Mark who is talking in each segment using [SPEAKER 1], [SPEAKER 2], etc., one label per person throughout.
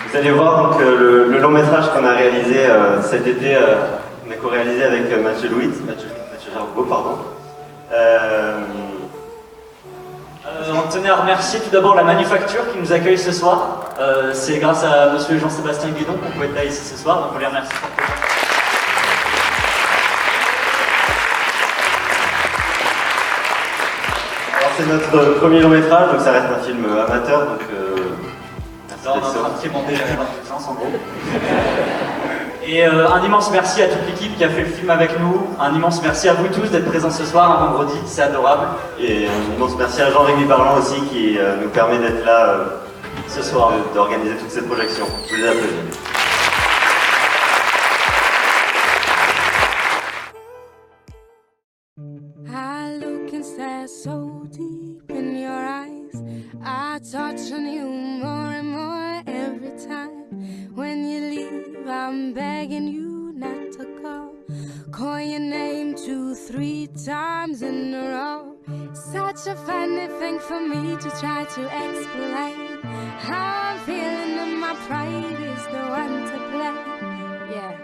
[SPEAKER 1] Vous allez voir donc le long métrage qu'on a réalisé cet été, on a co-réalisé avec Mathieu Jargot, pardon.
[SPEAKER 2] On tenait à remercier tout d'abord la Manufacture qui nous accueille ce soir. C'est grâce à monsieur Jean-Sébastien Guidon qu'on peut être là ici ce soir, donc on les remercie pour tout.
[SPEAKER 1] Alors c'est notre premier long métrage, donc ça reste un film amateur, donc
[SPEAKER 2] là on est en train de quémander la puissance en gros. Et un immense merci à toute l'équipe qui a fait le film avec nous, un immense merci à vous tous d'être présents ce soir, un vendredi, c'est adorable.
[SPEAKER 1] Et un immense merci à Jean-Rémy Parlant aussi qui nous permet d'être là ce soir, d'organiser toutes ces projections. Je vous les applaudis.
[SPEAKER 3] I look and stare so deep in your eyes. I touch on you more and more every time. When you leave, I'm begging you not to go. Call your name 2, 3 times in a row. Such a funny thing for me to try to explain how I'm feeling and my pride is the one to blame. Yeah,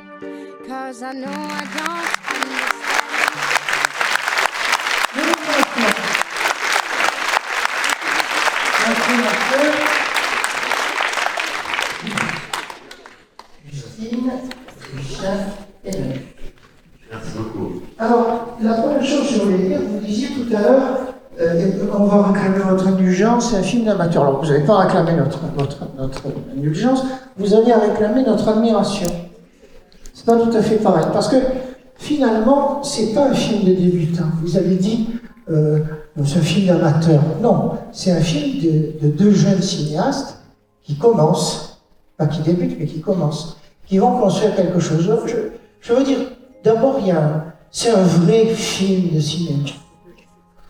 [SPEAKER 3] 'cause I know I don't understand.
[SPEAKER 4] Justine, Lucien et Denis.
[SPEAKER 1] Merci beaucoup.
[SPEAKER 4] Alors, la première chose que je voulais dire, vous disiez tout à l'heure, on va réclamer votre indulgence, c'est un film d'amateur. Alors, vous n'avez pas réclamé notre indulgence, vous avez réclamé notre admiration. C'est pas tout à fait pareil, parce que finalement, c'est pas un film de débutant. Vous avez dit, c'est un film d'amateur. Non, c'est un film de 2 jeunes cinéastes qui commencent, pas qui débutent, mais qui commencent, qui vont construire quelque chose. Je veux dire, d'abord, c'est un vrai film de cinéma.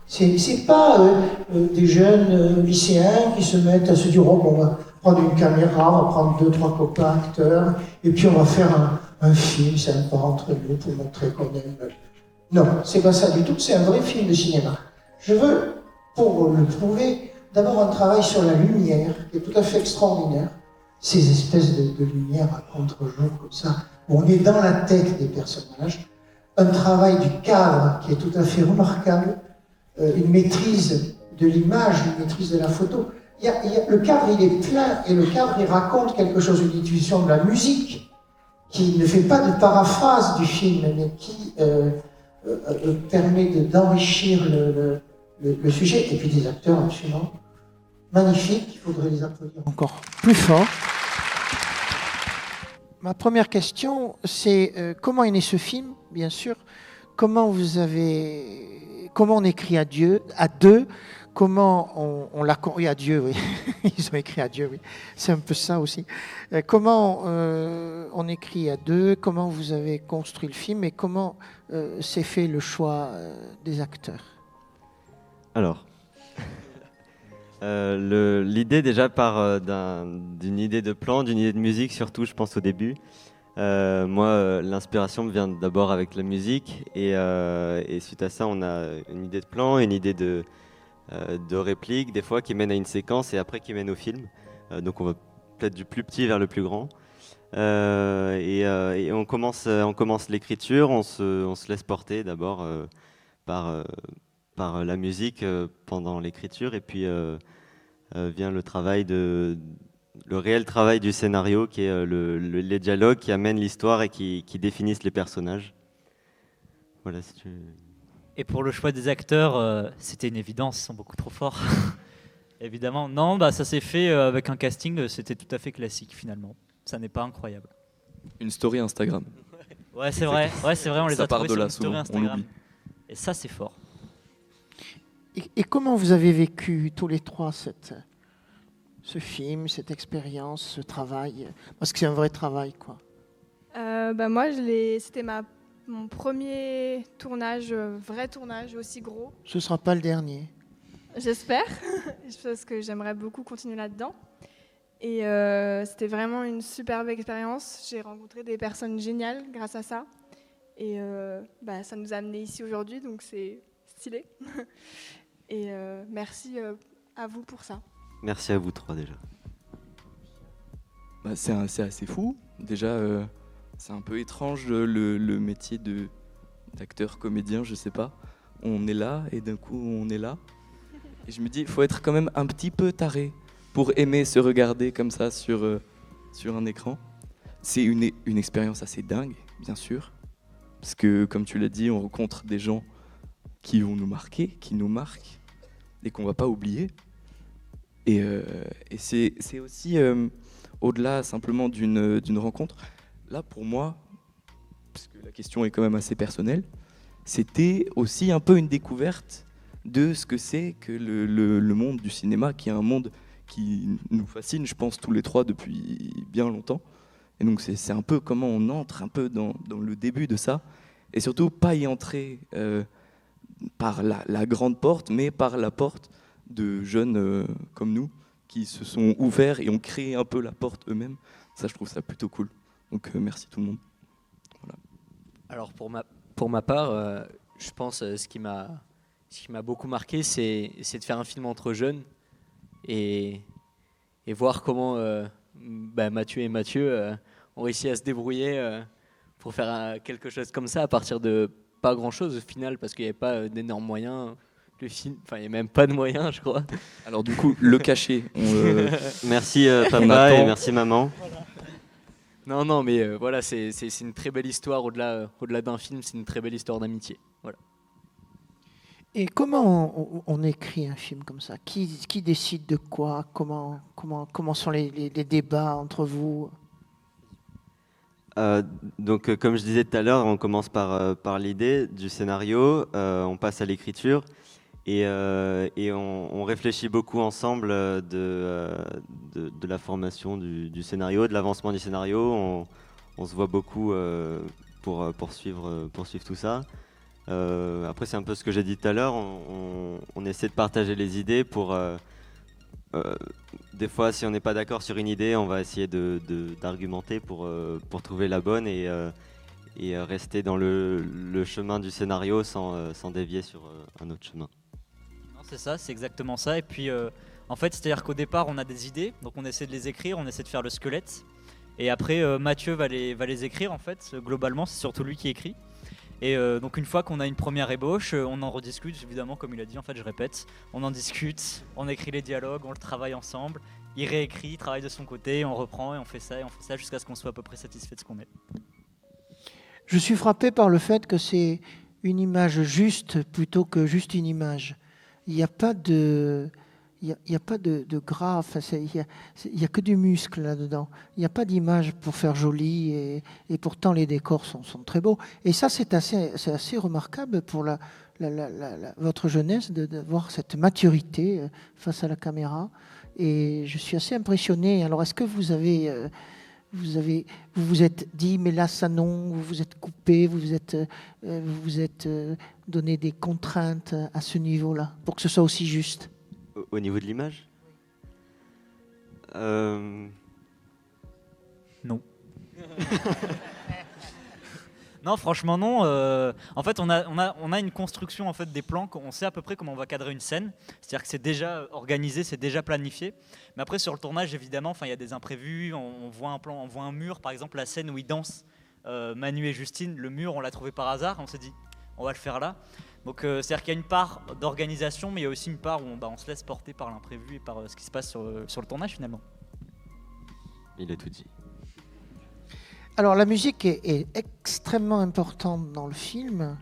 [SPEAKER 4] C'est pas des jeunes lycéens qui se mettent à se dire, oh, bon, on va prendre une caméra, on va prendre 2, 3 copains acteurs, et puis on va faire un film sympa entre nous pour montrer qu'on aime. Non, c'est pas ça du tout, c'est un vrai film de cinéma. Je veux, pour le prouver, d'abord un travail sur la lumière, qui est tout à fait extraordinaire. Ces espèces de lumière à contre-jour, comme ça, où on est dans la tête des personnages. Un travail du cadre qui est tout à fait remarquable. Une maîtrise de l'image, une maîtrise de la photo. Le cadre, il est plein, et le cadre, il raconte quelque chose, une intuition de la musique, qui ne fait pas de paraphrase du film, mais qui permet d'enrichir le sujet, et puis des acteurs absolument magnifiques, il faudrait les applaudir encore plus fort. Ma première question, c'est comment est né ce film, bien sûr, comment on écrit à deux, comment on l'a... Oui, à Dieu, oui. Ils ont écrit à Dieu, oui. C'est un peu ça aussi. Comment on écrit à deux, comment vous avez construit le film et comment s'est fait le choix des acteurs?
[SPEAKER 1] Alors, l'idée déjà part d'une idée de plan, d'une idée de musique surtout, je pense au début. Moi, l'inspiration me vient d'abord avec la musique et suite à ça, on a une idée de plan, une idée de réplique, des fois qui mène à une séquence et après qui mène au film. Donc on va peut-être du plus petit vers le plus grand. Et on commence l'écriture, on se laisse porter d'abord par par la musique pendant l'écriture, et puis vient le réel travail du scénario, qui est les dialogues qui amènent l'histoire et qui définissent les personnages. Voilà, si tu...
[SPEAKER 5] Et pour le choix des acteurs, c'était une évidence, ils sont beaucoup trop forts. Évidemment. Non, bah, ça s'est fait avec un casting, c'était tout à fait classique finalement. Ça n'est pas incroyable.
[SPEAKER 6] Une story Instagram.
[SPEAKER 5] Ouais, c'est vrai, on les
[SPEAKER 6] Ça
[SPEAKER 5] a
[SPEAKER 6] part
[SPEAKER 5] trouvés
[SPEAKER 6] de
[SPEAKER 5] sur
[SPEAKER 6] là,
[SPEAKER 5] une story
[SPEAKER 6] souvent, on
[SPEAKER 5] Instagram.
[SPEAKER 6] l'oublie.
[SPEAKER 5] Et ça, c'est fort.
[SPEAKER 4] Et comment vous avez vécu tous les trois ce film, cette expérience, ce travail? Parce que c'est un vrai travail, quoi.
[SPEAKER 7] Moi, c'était mon premier tournage, vrai tournage aussi gros.
[SPEAKER 4] Ce ne sera pas le dernier.
[SPEAKER 7] J'espère, parce que j'aimerais beaucoup continuer là-dedans. Et c'était vraiment une superbe expérience. J'ai rencontré des personnes géniales grâce à ça. Et ça nous a amenés ici aujourd'hui, donc c'est stylé. Et merci à vous pour ça.
[SPEAKER 1] Merci à vous trois déjà.
[SPEAKER 6] Bah, c'est assez fou. Déjà, c'est un peu étrange le métier d'acteur, comédien, je sais pas. On est là et d'un coup on est là. Et je me dis, il faut être quand même un petit peu taré pour aimer se regarder comme ça sur un écran. C'est une expérience assez dingue, bien sûr. Parce que, comme tu l'as dit, on rencontre des gens qui vont nous marquer, qui nous marquent et qu'on va pas oublier. Et c'est aussi, au-delà simplement d'une rencontre, là pour moi, parce que la question est quand même assez personnelle, c'était aussi un peu une découverte de ce que c'est que le monde du cinéma, qui est un monde qui nous fascine, je pense, tous les trois depuis bien longtemps. Et donc c'est un peu comment on entre un peu dans le début de ça, et surtout pas y entrer par la grande porte, mais par la porte de jeunes comme nous, qui se sont ouverts et ont créé un peu la porte eux-mêmes. Ça, je trouve ça plutôt cool. Donc merci tout le monde. Voilà.
[SPEAKER 8] Alors pour ma part, je pense ce qui m'a beaucoup marqué, c'est de faire un film entre jeunes et voir comment Mathieu et Mathieu ont réussi à se débrouiller pour faire quelque chose comme ça à partir de pas grand-chose au final, parce qu'il n'y avait pas d'énormes moyens. Le film, il n'y a même pas de moyens, je crois.
[SPEAKER 6] Alors du coup, le cachet.
[SPEAKER 1] Merci papa et merci maman.
[SPEAKER 8] Non, mais voilà, c'est une très belle histoire, au-delà d'un film, c'est une très belle histoire d'amitié. Voilà.
[SPEAKER 4] Et comment on écrit un film comme ça? Qui décide de quoi? Comment sont les débats entre vous?
[SPEAKER 1] Donc, comme je disais tout à l'heure, on commence par l'idée du scénario, on passe à l'écriture et on réfléchit beaucoup ensemble de la formation du scénario, de l'avancement du scénario. On se voit beaucoup pour poursuivre tout ça. Après, c'est un peu ce que j'ai dit tout à l'heure, on essaie de partager les idées pour... des fois, si on n'est pas d'accord sur une idée, on va essayer d'argumenter pour trouver la bonne et rester dans le chemin du scénario sans dévier sur un autre chemin.
[SPEAKER 5] Non, c'est ça, c'est exactement ça. Et puis, en fait, c'est-à-dire qu'au départ, on a des idées, donc on essaie de les écrire, on essaie de faire le squelette. Et après, Mathieu va les écrire, en fait. Globalement, c'est surtout lui qui écrit. Et donc une fois qu'on a une première ébauche, on en rediscute, évidemment, comme il a dit, en fait je répète, on en discute, on écrit les dialogues, on le travaille ensemble, il réécrit, il travaille de son côté, on reprend et on fait ça jusqu'à ce qu'on soit à peu près satisfait de ce qu'on est.
[SPEAKER 4] Je suis frappé par le fait que c'est une image juste plutôt que juste une image. Il n'y a pas de... Il n'y a pas de gras, il n'y a que du muscle là-dedans. Il n'y a pas d'image pour faire joli et pourtant les décors sont très beaux. Et ça, c'est assez remarquable pour votre jeunesse de voir cette maturité face à la caméra. Et je suis assez impressionné. Alors, est-ce que vous vous êtes dit, mais là, ça non, vous vous êtes coupé, vous vous êtes donné des contraintes à ce niveau-là pour que ce soit aussi juste?
[SPEAKER 1] Au niveau de l'image
[SPEAKER 5] Non. Non, franchement non. En fait, on a une construction en fait des plans. On sait à peu près comment on va cadrer une scène. C'est-à-dire que c'est déjà organisé, c'est déjà planifié. Mais après sur le tournage, évidemment, il y a des imprévus. On voit un plan, on voit un mur, par exemple la scène où ils dansent, Manu et Justine. Le mur, on l'a trouvé par hasard. On s'est dit, on va le faire là. Donc c'est-à-dire qu'il y a une part d'organisation, mais il y a aussi une part où on se laisse porter par l'imprévu et par ce qui se passe sur le tournage finalement.
[SPEAKER 1] Il a tout dit.
[SPEAKER 4] Alors la musique est extrêmement importante dans le film.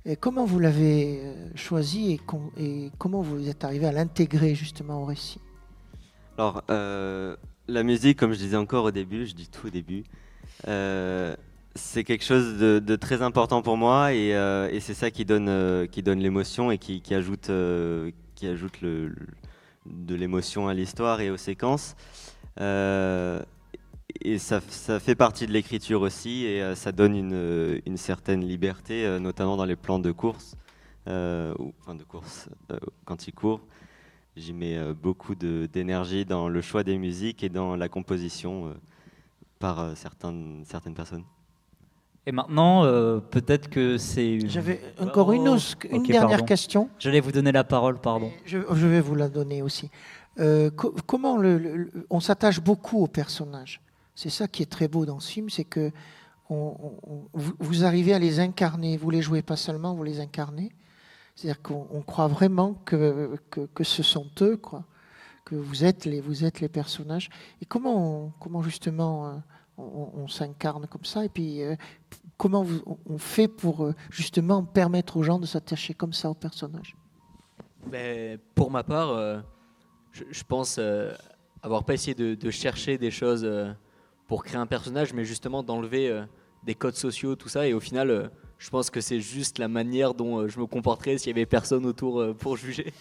[SPEAKER 4] Et comment vous l'avez choisie et comment vous êtes arrivé à l'intégrer justement au récit?
[SPEAKER 1] Alors, la musique, comme je disais encore au début, je dis tout au début, c'est quelque chose de très important pour moi et c'est ça qui donne l'émotion et qui ajoute de l'émotion à l'histoire et aux séquences. Et ça fait partie de l'écriture aussi et ça donne une certaine liberté, notamment dans les plans de course, quand il court. J'y mets beaucoup d'énergie dans le choix des musiques et dans la composition par certaines personnes.
[SPEAKER 5] Et maintenant, peut-être que c'est...
[SPEAKER 4] J'avais encore une dernière question.
[SPEAKER 5] J'allais vous donner la parole, pardon.
[SPEAKER 4] Je vais vous la donner aussi. Comment on s'attache beaucoup aux personnages. C'est ça qui est très beau dans ce film, c'est que vous arrivez à les incarner. Vous les jouez pas seulement, vous les incarnez. C'est-à-dire qu'on croit vraiment que ce sont eux, quoi, que vous êtes les personnages. Et comment justement on s'incarne comme ça, et puis comment on fait pour justement permettre aux gens de s'attacher comme ça aux personnages?
[SPEAKER 8] Pour ma part, je pense avoir pas essayé de chercher des choses pour créer un personnage, mais justement d'enlever des codes sociaux, tout ça, et au final... je pense que c'est juste la manière dont je me comporterais s'il n'y avait personne autour pour juger.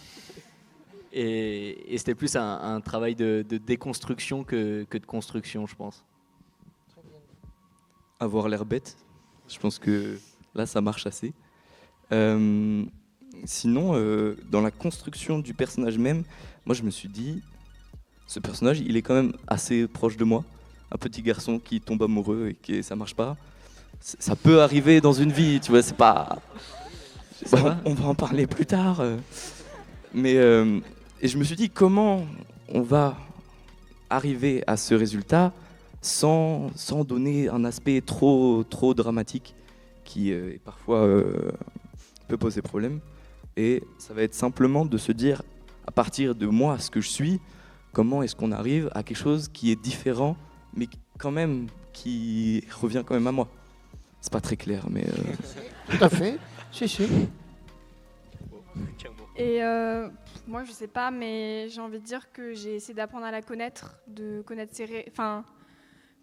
[SPEAKER 8] Et c'était plus un travail de déconstruction que de construction, je pense.
[SPEAKER 6] Avoir l'air bête, je pense que là, ça marche assez. Sinon, dans la construction du personnage même, moi, je me suis dit, ce personnage, il est quand même assez proche de moi. Un petit garçon qui tombe amoureux et que ça marche pas. Ça peut arriver dans une vie, tu vois, c'est pas... on va en parler plus tard. Mais et je me suis dit, comment on va arriver à ce résultat sans donner un aspect trop dramatique qui parfois peut poser problème. Et ça va être simplement de se dire, à partir de moi, ce que je suis, comment est-ce qu'on arrive à quelque chose qui est différent, mais quand même qui revient quand même à moi. C'est pas très clair, mais...
[SPEAKER 4] Tout à fait, si.
[SPEAKER 7] Et moi, je sais pas, mais j'ai envie de dire que j'ai essayé d'apprendre à la connaître, de connaître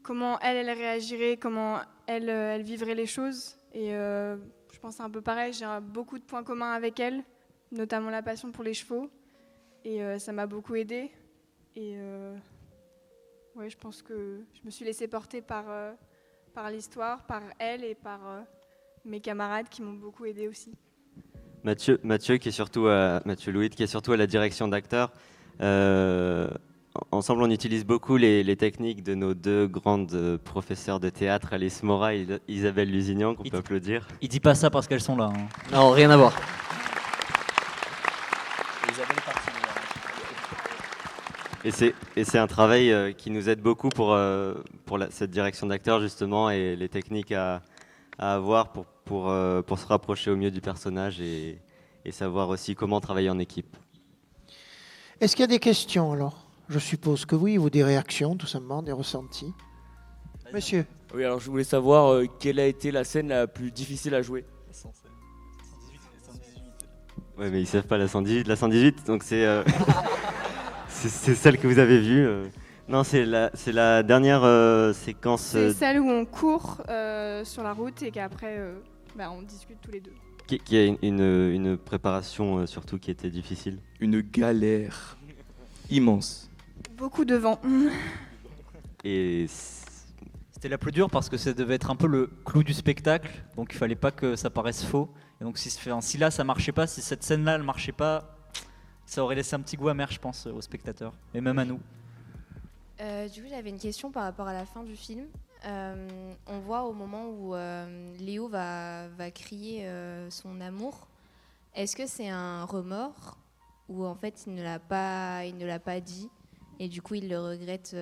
[SPEAKER 7] comment elle réagirait, comment elle vivrait les choses. Et je pense que c'est un peu pareil, j'ai beaucoup de points communs avec elle, notamment la passion pour les chevaux. Et ça m'a beaucoup aidée. Et ouais, je pense que je me suis laissée porter par l'histoire, par elle et par mes camarades qui m'ont beaucoup aidée aussi.
[SPEAKER 1] Mathieu Louis, qui est surtout à la direction d'acteurs. Ensemble, on utilise beaucoup les techniques de nos deux grandes professeurs de théâtre, Alice Mora et Isabelle Lusignan, qu'on peut applaudir.
[SPEAKER 5] Il dit pas ça parce qu'elles sont là. Hein.
[SPEAKER 8] Non, rien à voir.
[SPEAKER 1] Et c'est un travail qui nous aide beaucoup pour cette direction d'acteurs, justement, et les techniques à avoir pour se rapprocher au mieux du personnage et savoir aussi comment travailler en équipe.
[SPEAKER 4] Est-ce qu'il y a des questions alors? Je suppose que oui, ou des réactions, tout simplement, des ressentis. Monsieur.
[SPEAKER 9] Oui, alors je voulais savoir quelle a été la scène la plus difficile à jouer.
[SPEAKER 1] Ouais, mais ils savent pas la 118, donc c'est c'est celle que vous avez vue. Non, c'est la dernière séquence.
[SPEAKER 7] C'est celle où on court sur la route et qu'après on discute tous les deux.
[SPEAKER 1] Qui a une préparation surtout qui était difficile.
[SPEAKER 6] Une galère immense.
[SPEAKER 7] Beaucoup de vent.
[SPEAKER 1] Et
[SPEAKER 5] c'était la plus dure parce que ça devait être un peu le clou du spectacle, donc il fallait pas que ça paraisse faux. Et donc si là ça marchait pas, si cette scène-là elle marchait pas, ça aurait laissé un petit goût amer, je pense, aux spectateurs et même à nous.
[SPEAKER 10] Du coup, j'avais une question par rapport à la fin du film. On voit au moment où Léo va crier son amour. Est-ce que c'est un remords ou en fait il ne l'a pas dit et du coup il le regrette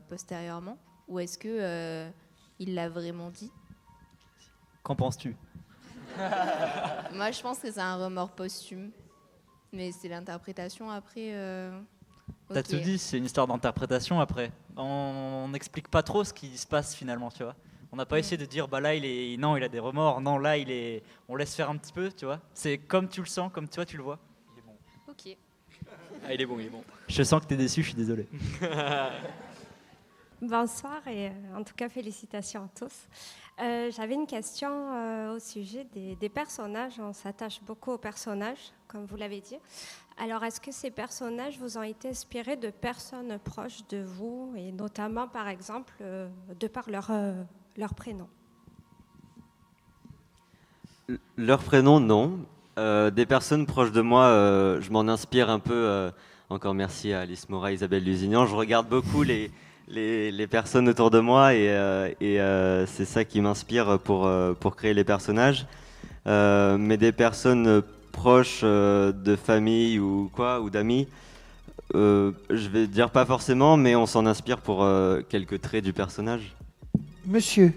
[SPEAKER 10] postérieurement, ou est-ce que il l'a vraiment dit?
[SPEAKER 5] Qu'en penses-tu?
[SPEAKER 10] Moi, je pense que c'est un remords posthume. Mais c'est l'interprétation après.
[SPEAKER 5] T'as
[SPEAKER 10] Ok.
[SPEAKER 5] tout dit, c'est une histoire d'interprétation après. On n'explique pas trop ce qui se passe finalement, tu vois. On n'a pas essayé de dire, bah là, non, il a des remords, non, là, on laisse faire un petit peu, tu vois. C'est comme tu le sens, comme toi, tu le vois.
[SPEAKER 10] Ok.
[SPEAKER 8] Ah, il est bon, il est bon.
[SPEAKER 5] Je sens que t'es déçu, je suis désolé.
[SPEAKER 11] Bonsoir et en tout cas félicitations à tous. J'avais une question au sujet des personnages. On s'attache beaucoup aux personnages, comme vous l'avez dit. Alors, est-ce que ces personnages vous ont été inspirés de personnes proches de vous, et notamment, par exemple, de par leur prénom?
[SPEAKER 1] Leur prénom, non. Des personnes proches de moi, je m'en inspire un peu. Encore merci à Alice Mora, Isabelle Lusignan. Je regarde beaucoup les personnes autour de moi et c'est ça qui m'inspire pour créer les personnages. Mais des personnes proches de famille ou d'amis, je vais dire pas forcément, mais on s'en inspire pour quelques traits du personnage.
[SPEAKER 4] Monsieur.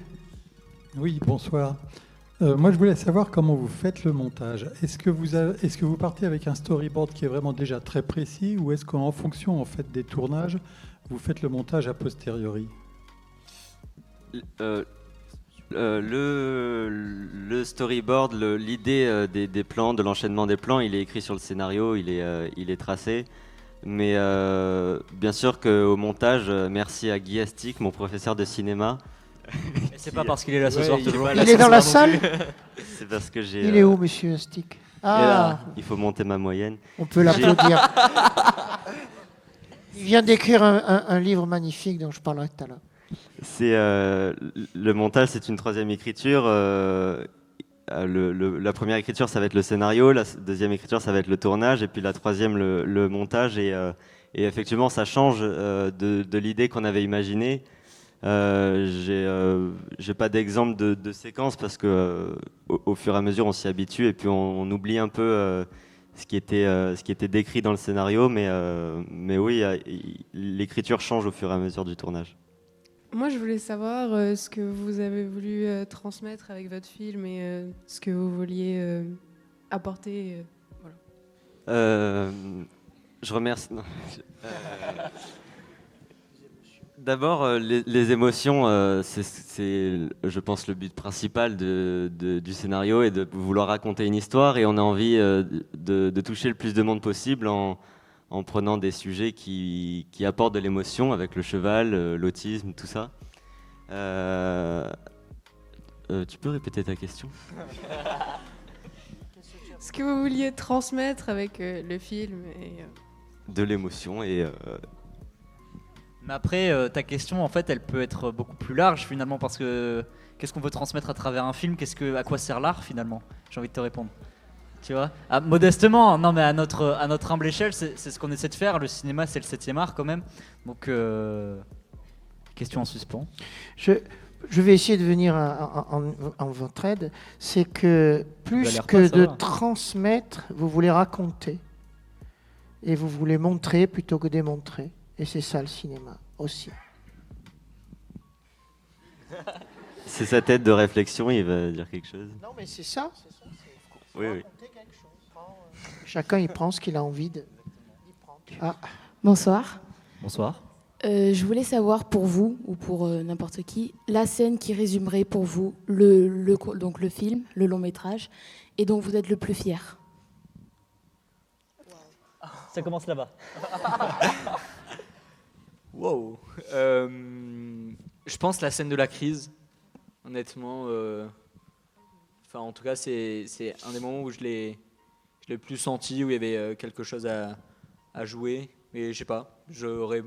[SPEAKER 12] Oui, bonsoir. Moi, je voulais savoir comment vous faites le montage. Est-ce que vous partez avec un storyboard qui est vraiment déjà très précis, ou est-ce qu'en fonction en fait des tournages, vous faites le montage a posteriori?
[SPEAKER 1] Le storyboard, l'idée des plans, de l'enchaînement des plans, il est écrit sur le scénario, il est tracé. Mais bien sûr qu'au montage, merci à Guy Astic, mon professeur de cinéma.
[SPEAKER 5] Et c'est pas parce qu'il est là ce soir toujours.
[SPEAKER 4] Il est dans la salle.
[SPEAKER 1] C'est parce que j'ai.
[SPEAKER 4] Il est où, monsieur Astic? Ah,
[SPEAKER 1] il faut monter ma moyenne.
[SPEAKER 4] on peut l'applaudir. Il vient d'écrire un livre magnifique dont je parlerai tout à l'heure.
[SPEAKER 1] C'est le montage, c'est une troisième écriture. La première écriture, ça va être le scénario. La deuxième écriture, ça va être le tournage, et puis la troisième, le montage. Et effectivement, ça change de l'idée qu'on avait imaginée. J'ai pas d'exemple de séquence parce que au fur et à mesure, on s'y habitue et puis on oublie un peu ce qui était décrit dans le scénario. Mais oui, l'écriture change au fur et à mesure du tournage.
[SPEAKER 13] Moi, je voulais savoir ce que vous avez voulu transmettre avec votre film et ce que vous vouliez apporter. Voilà.
[SPEAKER 1] Je remercie. Non. D'abord, les émotions, c'est, je pense, le but principal du scénario est de vouloir raconter une histoire, et on a envie de toucher le plus de monde possible en prenant des sujets qui apportent de l'émotion, avec le cheval, l'autisme, tout ça. Tu peux répéter ta question?
[SPEAKER 13] Ce que vous vouliez transmettre avec le film et...
[SPEAKER 1] De l'émotion et...
[SPEAKER 5] Mais après, ta question, en fait, elle peut être beaucoup plus large finalement, parce que qu'est-ce qu'on veut transmettre à travers un film? À quoi sert l'art finalement? J'ai envie de te répondre. Tu vois, modestement, non, mais à notre humble échelle, c'est ce qu'on essaie de faire. Le cinéma, c'est le 7e art quand même. Donc, question en suspens.
[SPEAKER 4] Je vais essayer de venir en votre aide. C'est que plus que de transmettre, vous voulez raconter. Et vous voulez montrer plutôt que démontrer. Et c'est ça le cinéma aussi.
[SPEAKER 1] C'est sa tête de réflexion, il va dire quelque chose.
[SPEAKER 4] Non, mais c'est ça.
[SPEAKER 1] Oui, oui.
[SPEAKER 4] Chacun il prend ce qu'il a envie de. Ah.
[SPEAKER 14] Bonsoir.
[SPEAKER 5] Bonsoir.
[SPEAKER 14] Je voulais savoir pour vous ou pour n'importe qui la scène qui résumerait pour vous donc le film, le long métrage, et dont vous êtes le plus fier.
[SPEAKER 5] Ça commence là-bas.
[SPEAKER 8] Wow. Je pense la scène de la crise, honnêtement. Enfin, en tout cas, c'est un des moments où je l'ai le plus senti, où il y avait quelque chose à jouer. Et je sais pas, j'aurais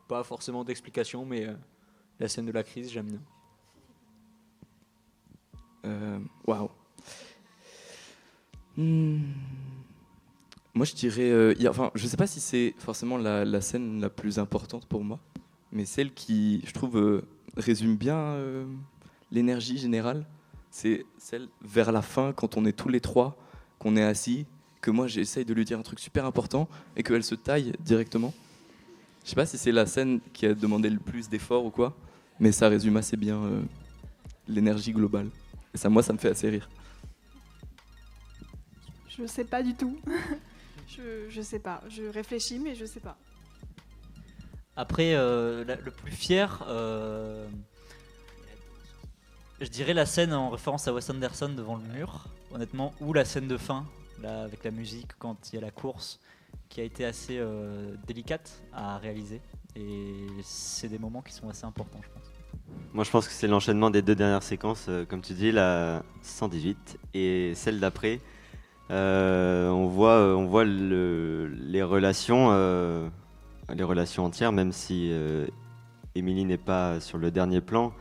[SPEAKER 8] pas forcément d'explication, mais la scène de la crise, j'aime bien.
[SPEAKER 6] Waouh. Moi, je dirais... enfin, je sais pas si c'est forcément la scène la plus importante pour moi, mais celle qui, je trouve, résume bien l'énergie générale. C'est celle vers la fin, quand on est tous les trois, qu'on est assis, que moi, j'essaye de lui dire un truc super important et qu'elle se taille directement. Je sais pas si c'est la scène qui a demandé le plus d'efforts ou quoi, mais ça résume assez bien l'énergie globale. Et ça, moi, ça me fait assez rire.
[SPEAKER 7] Je sais pas du tout. je sais pas. Je réfléchis, mais je sais pas.
[SPEAKER 5] Après, le plus fier, je dirais la scène en référence à Wes Anderson devant le mur, honnêtement, ou la scène de fin, là, avec la musique, quand il y a la course, qui a été assez délicate à réaliser. Et c'est des moments qui sont assez importants, je pense.
[SPEAKER 1] Moi, je pense que c'est l'enchaînement des deux dernières séquences, comme tu dis, la 118 et celle d'après. On voit les relations entières, même si Émilie n'est pas sur le dernier plan.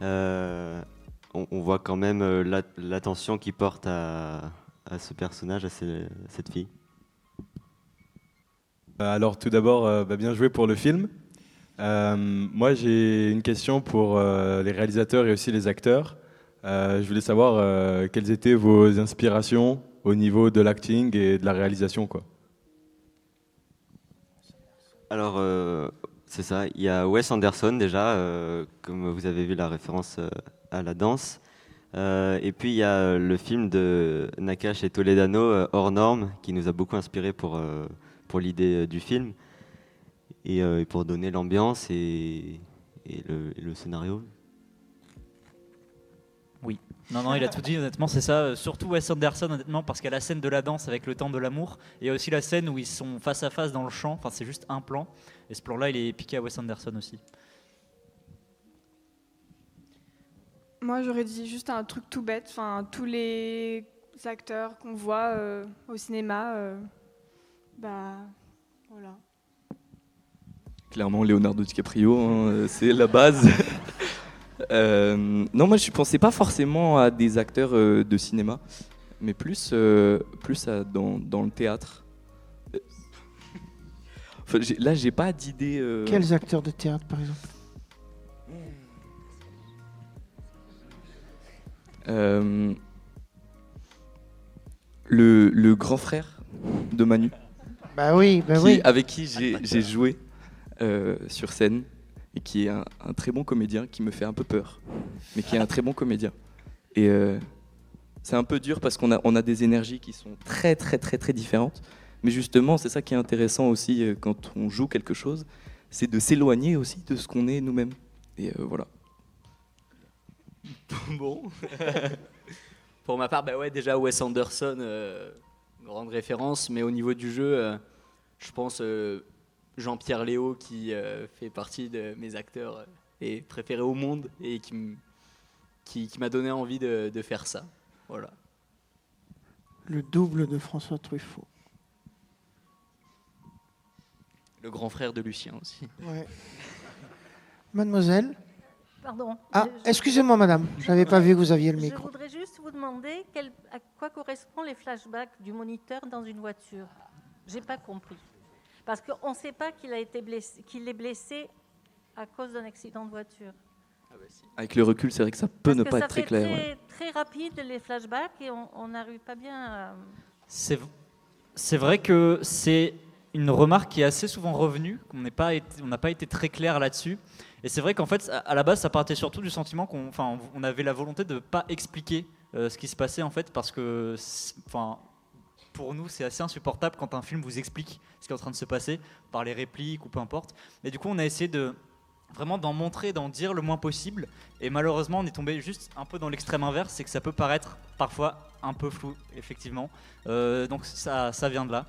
[SPEAKER 1] On voit quand même l'attention qu'il porte à ce personnage, à cette fille.
[SPEAKER 15] Alors tout d'abord, bien joué pour le film. Moi j'ai une question pour les réalisateurs et aussi les acteurs. Je voulais savoir quelles étaient vos inspirations au niveau de l'acting et de la réalisation, quoi.
[SPEAKER 1] Alors c'est ça, il y a Wes Anderson déjà, comme vous avez vu la référence à la danse. Et puis il y a le film de Nakache et Toledano, Hors Normes, qui nous a beaucoup inspiré pour l'idée du film et pour donner l'ambiance et le scénario.
[SPEAKER 5] Oui. Non, il a tout dit, honnêtement, c'est ça. Surtout Wes Anderson, honnêtement, parce qu'il y a la scène de la danse avec le temps de l'amour, et il y a aussi la scène où ils sont face à face dans le champ, enfin c'est juste un plan, et ce plan-là, il est piqué à Wes Anderson aussi.
[SPEAKER 7] Moi, j'aurais dit juste un truc tout bête. Enfin, tous les acteurs qu'on voit au cinéma, voilà.
[SPEAKER 6] Clairement, Leonardo DiCaprio, hein, c'est la base. Non, moi je pensais pas forcément à des acteurs de cinéma, mais plus dans le théâtre. Enfin, là, j'ai pas d'idée.
[SPEAKER 4] Quels acteurs de théâtre, par exemple?
[SPEAKER 6] Le grand frère de Manu.
[SPEAKER 4] Bah oui.
[SPEAKER 6] Avec qui j'ai joué sur scène et qui est un très bon comédien qui me fait un peu peur, mais qui est un très bon comédien. Et c'est un peu dur parce qu'on a des énergies qui sont très très très très différentes. Mais justement, c'est ça qui est intéressant aussi quand on joue quelque chose, c'est de s'éloigner aussi de ce qu'on est nous-mêmes. Et voilà.
[SPEAKER 8] Bon. Pour ma part, déjà Wes Anderson, grande référence, mais au niveau du jeu, je pense Jean-Pierre Léaud qui fait partie de mes acteurs et préférés au monde et qui m'a donné envie de faire ça. Voilà.
[SPEAKER 4] Le double de François Truffaut.
[SPEAKER 8] Le grand frère de Lucien aussi.
[SPEAKER 4] Ouais. Mademoiselle.
[SPEAKER 16] Pardon.
[SPEAKER 4] Ah, excusez-moi madame, je n'avais pas vu que vous aviez le
[SPEAKER 16] Je
[SPEAKER 4] micro.
[SPEAKER 16] voudrais juste vous demander à quoi correspondent les flashbacks du moniteur dans une voiture. J'ai pas compris. Parce qu'on ne sait pas qu'il est blessé à cause d'un accident de voiture.
[SPEAKER 6] Avec le recul, c'est vrai que ça peut ne pas être très clair.
[SPEAKER 16] C'est très rapide les flashbacks et on n'arrive pas bien à...
[SPEAKER 5] C'est vrai que c'est une remarque qui est assez souvent revenue, on n'a pas été très clair là-dessus. Et c'est vrai qu'en fait, à la base, ça partait surtout du sentiment qu'on avait la volonté de ne pas expliquer ce qui se passait en fait, parce que pour nous, c'est assez insupportable quand un film vous explique ce qui est en train de se passer par les répliques ou peu importe. Et du coup, on a essayé vraiment d'en montrer, d'en dire le moins possible. Et malheureusement, on est tombé juste un peu dans l'extrême inverse, c'est que ça peut paraître parfois un peu flou, effectivement. Donc ça vient de là.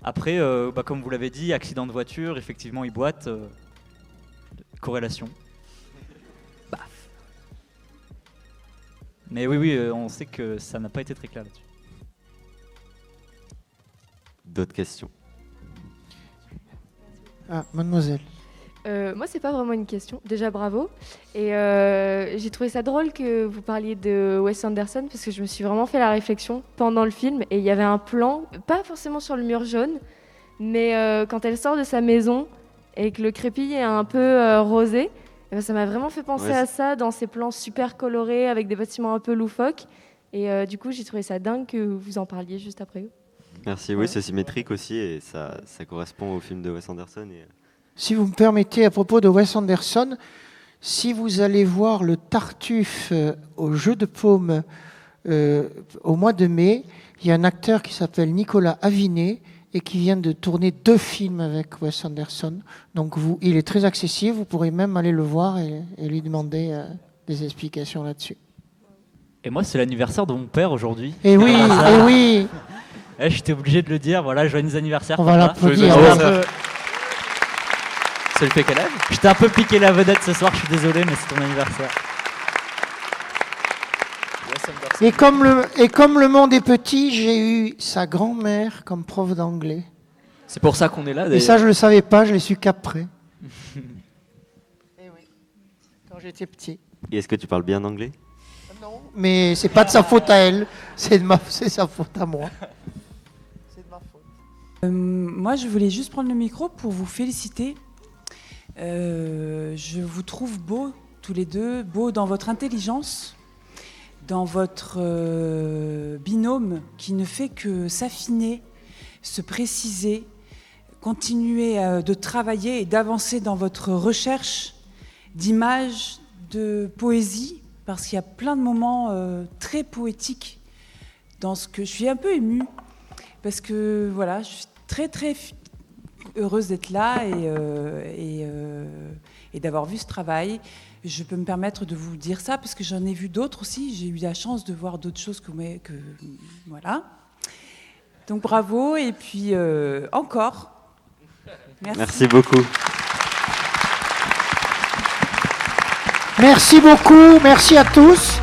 [SPEAKER 5] Après, comme vous l'avez dit, accident de voiture, effectivement, il boite. Corrélation. Baf. Mais oui, on sait que ça n'a pas été très clair là-dessus.
[SPEAKER 1] D'autres questions?
[SPEAKER 4] Ah, mademoiselle.
[SPEAKER 17] Moi, c'est pas vraiment une question. Déjà, bravo. Et j'ai trouvé ça drôle que vous parliez de Wes Anderson parce que je me suis vraiment fait la réflexion pendant le film. Et il y avait un plan, pas forcément sur le mur jaune, mais quand elle sort de sa maison et que le crépi est un peu rosé, ça m'a vraiment fait penser à ça dans ces plans super colorés avec des bâtiments un peu loufoques. Et du coup, j'ai trouvé ça dingue que vous en parliez juste après.
[SPEAKER 1] Merci, oui, c'est symétrique aussi et ça correspond au film de Wes Anderson.
[SPEAKER 4] Si vous me permettez, à propos de Wes Anderson, si vous allez voir le Tartuffe au Jeu de Paume au mois de mai, il y a un acteur qui s'appelle Nicolas Avinet et qui vient de tourner 2 films avec Wes Anderson. Donc il est très accessible, vous pourrez même aller le voir et lui demander des explications là-dessus.
[SPEAKER 5] Et moi, c'est l'anniversaire de mon père aujourd'hui.
[SPEAKER 4] Et oui, et oui.
[SPEAKER 5] J'étais obligé de le dire. Voilà, joyeux anniversaire.
[SPEAKER 4] On va l'applaudir.
[SPEAKER 5] Ça lui fait quel âge? J'étais un peu piqué la vedette ce soir, je suis désolé, mais c'est ton anniversaire.
[SPEAKER 4] Et comme le monde est petit, j'ai eu sa grand-mère comme prof d'anglais.
[SPEAKER 8] C'est pour ça qu'on est là, d'ailleurs.
[SPEAKER 4] Et ça, je ne le savais pas, je l'ai su qu'après. Quand j'étais petit.
[SPEAKER 1] Et est-ce que tu parles bien anglais?
[SPEAKER 4] Non, mais c'est pas de sa faute à elle, c'est sa faute à moi.
[SPEAKER 18] Moi, je voulais juste prendre le micro pour vous féliciter. Je vous trouve beaux, tous les deux, beaux dans votre intelligence, dans votre binôme qui ne fait que s'affiner, se préciser, continuer de travailler et d'avancer dans votre recherche d'images, de poésie, parce qu'il y a plein de moments très poétiques dans ce que je suis un peu émue, parce que voilà, je suis très très heureuse d'être là et d'avoir vu ce travail. Je peux me permettre de vous dire ça parce que j'en ai vu d'autres aussi. J'ai eu la chance de voir d'autres choses que voilà. Donc bravo et puis encore. Merci.
[SPEAKER 1] Merci beaucoup.
[SPEAKER 4] Merci beaucoup, merci à tous.